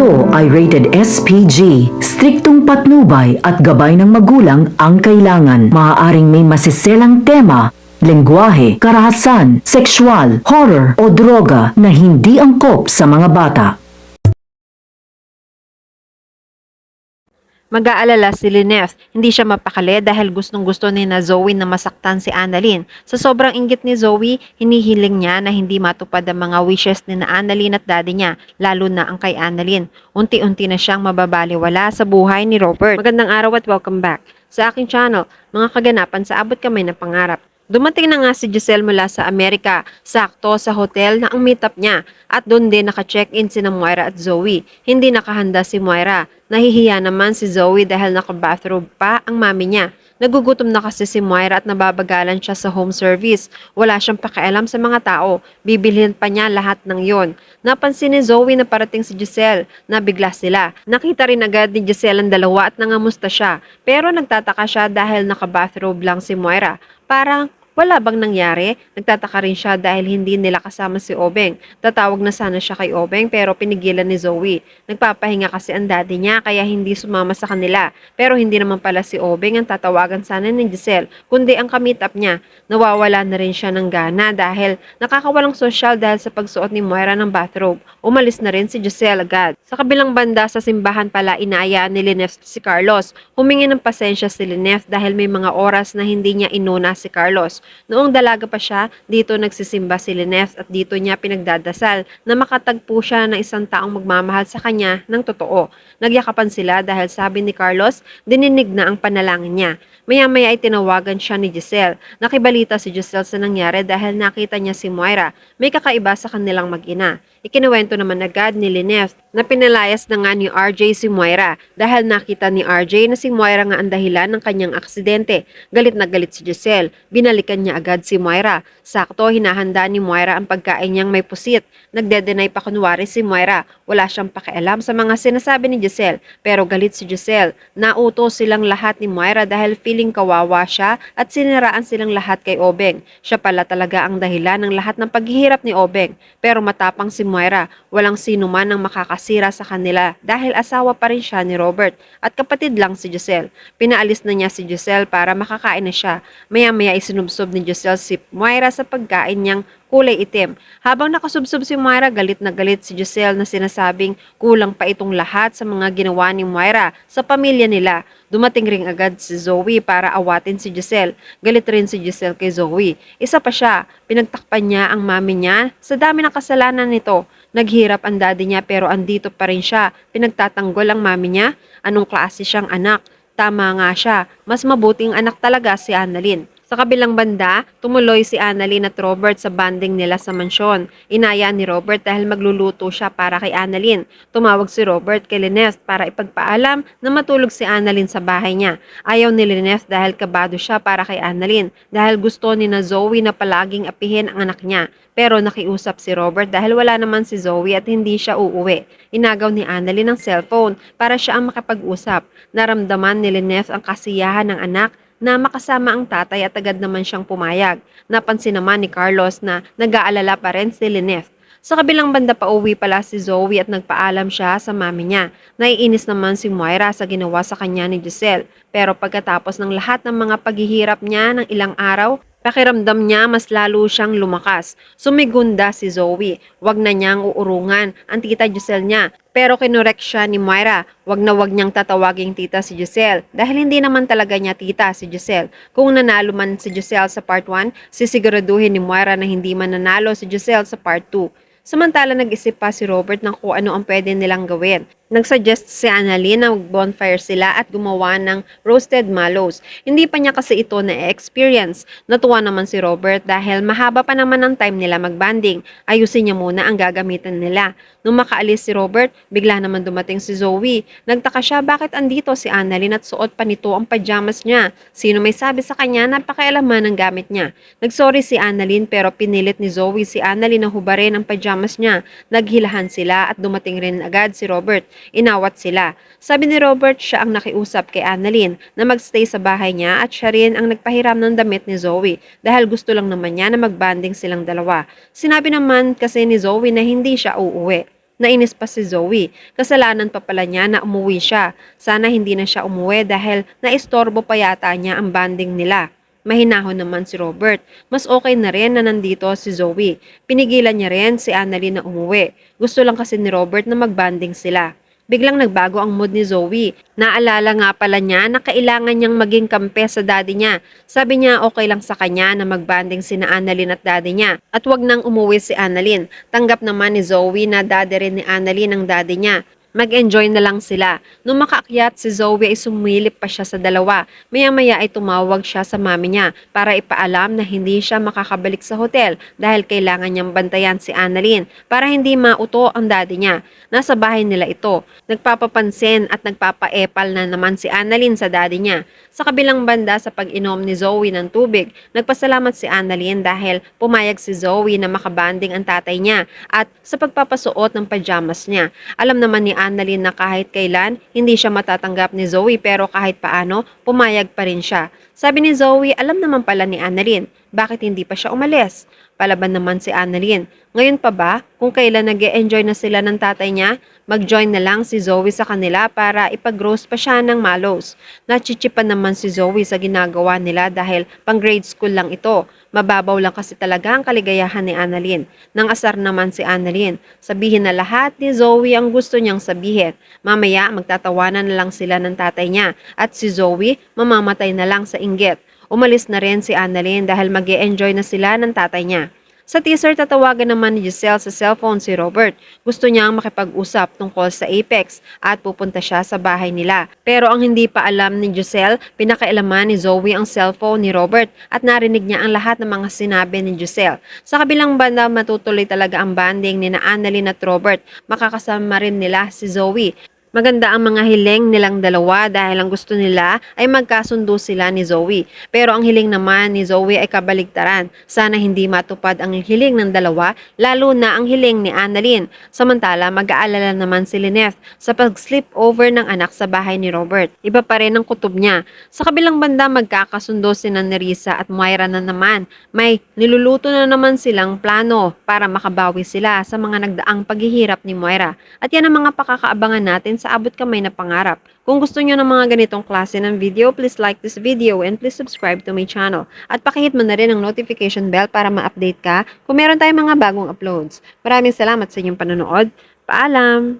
ito ay rated SPG. Striktong patnubay at gabay ng magulang ang kailangan. Maaaring may masiselang tema, lengguwahe, karahasan, sexual, horror o droga na hindi angkop sa mga bata. Mag-aalala si Lynette, hindi siya mapakali dahil gustong-gusto ni na Zoe na masaktan si Annalyn. Sa sobrang inggit ni Zoe, hinihiling niya na hindi matupad ang mga wishes ni na Annalyn at daddy niya, lalo na ang kay Annalyn. Unti-unti na siyang mababaliwala sa buhay ni Robert. Magandang araw at welcome back sa aking channel, mga kaganapan sa Abot Kamay ng Pangarap. Dumating na nga si Giselle mula sa Amerika, sakto sa hotel na ang meetup niya at doon din naka-check-in sina Moira at Zoe. Hindi nakahanda si Moira. Nahihiya naman si Zoe dahil naka-bathrobe pa ang mami niya. Nagugutom na kasi si Moira at nababagalan siya sa home service. Wala siyang pakialam sa mga tao. Bibilhin pa niya lahat ng yon. Napansin ni Zoe na parating si Giselle. Nabigla sila. Nakita rin agad ni Giselle ang dalawa at nangamusta siya. Pero nagtataka siya dahil naka-bathrobe lang si Moira. Parang wala bang nangyari? Nagtataka rin siya dahil hindi nila kasama si Obeng. Tatawag na sana siya kay Obeng pero pinigilan ni Zoe. Nagpapahinga kasi ang daddy niya kaya hindi sumama sa kanila. Pero hindi naman pala si Obeng ang tatawagan sana ni Giselle, kundi ang ka-meet up niya. Nawawala na rin siya ng gana dahil nakakawalang sosyal dahil sa pagsuot ni Moira ng bathrobe. Umalis na rin si Giselle agad. Sa kabilang banda sa simbahan pala inaaya ni Lynette si Carlos. Humingi ng pasensya si Lynette dahil may mga oras na hindi niya inuna si Carlos. Noong dalaga pa siya, dito nagsisimba si Lynette at dito niya pinagdadasal na makatagpo siya ng isang taong magmamahal sa kanya ng totoo. Nagyakapan sila dahil sabi ni Carlos, dininig na ang panalangin niya. Maya-maya ay tinawagan siya ni Giselle. Nakibalita si Giselle sa nangyari dahil nakita niya si Moira. May kakaiba sa kanilang mag-ina. Ikinuwento naman agad ni Lynette na pinalayas na nga ni RJ si Moira dahil nakita ni RJ na si Moira nga ang dahilan ng kanyang aksidente. Galit na galit si Giselle. Binalikan niya agad si Moira. Sakto, hinahanda ni Moira ang pagkain niyang may pusit. Nagde-deny pa kunwari si Moira. Wala siyang pakialam sa mga sinasabi ni Giselle. Pero galit si Giselle. Nauto silang lahat ni Moira dahil feeling kawawa siya at siniraan silang lahat kay Obeng. Siya pala talaga ang dahilan ng lahat ng paghihirap ni Obeng. Pero matapang si Moira. Walang sino man ang makakasira sa kanila dahil asawa pa rin siya ni Robert at kapatid lang si Giselle. Pinaalis na niya si Giselle para makakain na siya. Maya-maya isinubsob ni Giselle si Moira sa pagkain niyang kulay itim. Habang nakasubsob si Moira, galit na galit si Giselle na sinasabing kulang pa itong lahat sa mga ginawa ni Moira sa pamilya nila. Dumating ring agad si Zoe para awatin si Giselle. Galit rin si Giselle kay Zoe. Isa pa siya, pinagtakpan niya ang mami niya sa dami ng kasalanan nito. Naghirap ang daddy niya pero andito pa rin siya. Pinagtatanggol ang mami niya. Anong klase siyang anak? Tama nga siya. Mas mabuting anak talaga si Annalyn. Sa kabilang banda, tumuloy si Annalyn at Robert sa banding nila sa mansyon. Inaya ni Robert dahil magluluto siya para kay Annalyn. Tumawag si Robert kay Lynette para ipagpaalam na matulog si Annalyn sa bahay niya. Ayaw ni Lynette dahil kabado siya para kay Annalyn dahil gusto ni na Zoe na palaging apihin ang anak niya. Pero nakiusap si Robert dahil wala naman si Zoe at hindi siya uuwi. Inagaw ni Annalyn ang cellphone para siya ang makapag-usap. Naramdaman ni Lynette ang kasiyahan ng anak na makasama ang tatay at agad naman siyang pumayag. Napansin naman ni Carlos na nag-aalala pa rin si Lynette. Sa kabilang banda pa uwi pala si Zoe at nagpaalam siya sa mami niya. Naiinis naman si Moira sa ginawa sa kanya ni Giselle. Pero pagkatapos ng lahat ng mga paghihirap niya ng ilang araw, pakiramdam niya mas lalo siyang lumakas. Sumigunda si Zoe. Wag na niyang uurungan ang tita Giselle niya. Pero kinorek siya ni Moira. Wag na wag niyang tatawaging tita si Giselle dahil hindi naman talaga niya tita si Giselle. Kung nanalo man si Giselle sa part 1, sisiguraduhin ni Moira na hindi man nanalo si Giselle sa part 2. Samantala nag-isip pa si Robert ng kung ano ang pwede nilang gawin. Nagsuggest si Annalyn na mag-bonfire sila at gumawa ng roasted mallows. Hindi pa niya kasi ito na-experience. Natuwa naman si Robert dahil mahaba pa naman ang time nila mag-banding. Ayusin niya muna ang gagamitan nila. Nung makaalis si Robert, bigla naman dumating si Zoe. Nagtaka siya bakit andito si Annalyn at suot pa nito ang pajamas niya. Sino may sabi sa kanya na pakialaman ang gamit niya. Nagsorry si Annalyn pero pinilit ni Zoe si Annalyn na hubarin ang pajamas niya. Naghilahan sila at dumating rin agad si Robert. Inawat sila. Sabi ni Robert siya ang nakiusap kay Annalyn na magstay sa bahay niya at siya rin ang nagpahiram ng damit ni Zoe dahil gusto lang naman niya na magbanding silang dalawa. Sinabi naman kasi ni Zoe na hindi siya uuwi. Nainis pa si Zoe. Kasalanan pa pala niya na umuwi siya. Sana hindi na siya umuwi dahil naistorbo pa yata niya ang banding nila. Mahinahon naman si Robert. Mas okay na rin na nandito si Zoe. Pinigilan niya rin si Annalyn na umuwi. Gusto lang kasi ni Robert na magbanding sila. Biglang nagbago ang mood ni Zoe. Naalala nga pala niya na kailangan niyang maging kampe sa daddy niya. Sabi niya okay lang sa kanya na magbanding sina Annalyn at daddy niya. At wag nang umuwi si Annalyn. Tanggap naman ni Zoe na daddy rin ni Annalyn ang daddy niya. Mag-enjoy na lang sila. Nung makaakyat si Zoe ay sumilip pa siya sa dalawa. Maya-maya ay tumawag siya sa mami niya para ipaalam na hindi siya makakabalik sa hotel dahil kailangan niyang bantayan si Annalyn para hindi mauto ang daddy niya. Nasa bahay nila ito. Nagpapapansin at nagpapaepal na naman si Annalyn sa daddy niya. Sa kabilang banda sa pag-inom ni Zoe ng tubig, nagpasalamat si Annalyn dahil pumayag si Zoe na makabanding ang tatay niya at sa pagpapasuot ng pajamas niya. Alam naman ni Annalyn na kahit kailan hindi siya matatanggap ni Zoe pero kahit paano pumayag pa rin siya. Sabi ni Zoe, alam naman pala ni Annalyn, bakit hindi pa siya umalis? Palaban naman si Annalyn. Ngayon pa ba, kung kailan nag-e-enjoy na sila ng tatay niya, mag-join na lang si Zoe sa kanila para ipag-roast pa siya ng malos. Nachichipan naman si Zoe sa ginagawa nila dahil pang grade school lang ito. Mababaw lang kasi talaga ang kaligayahan ni Annalyn. Nang asar naman si Annalyn. Sabihin na lahat ni Zoe ang gusto niyang sabihin. Mamaya magtatawanan na lang sila ng tatay niya at si Zoe mamamatay na lang sa inggit. Umalis na rin si Annalyn dahil mag-e-enjoy na sila ng tatay niya. Sa teaser, tatawagan naman ni Giselle sa cellphone si Robert. Gusto niyang makipag-usap tungkol sa Apex at pupunta siya sa bahay nila. Pero ang hindi pa alam ni Giselle, pinakailaman ni Zoe ang cellphone ni Robert at narinig niya ang lahat ng mga sinabi ni Giselle. Sa kabilang banda, matutuloy talaga ang banding ni Annalyn at Robert. Makakasama rin nila si Zoe. Maganda ang mga hiling nilang dalawa dahil ang gusto nila ay magkasundo sila ni Zoe. Pero ang hiling naman ni Zoe ay kabaligtaran. Sana hindi matupad ang hiling ng dalawa, lalo na ang hiling ni Annalyn. Samantala, mag-aalala naman si Lynette sa pag-sleep over ng anak sa bahay ni Robert. Iba pa rin ang kutob niya. Sa kabilang banda, magkakasundo si Nerissa at Moira na naman. May niluluto na naman silang plano para makabawi sila sa mga nagdaang paghihirap ni Moira. At yan ang mga pakakaabangan natin sa abot kamay na pangarap. Kung gusto nyo ng mga ganitong klase ng video, please like this video and please subscribe to my channel. At pakihit mo na rin ang notification bell para ma-update ka kung meron tayong mga bagong uploads. Maraming salamat sa inyong panonood. Paalam!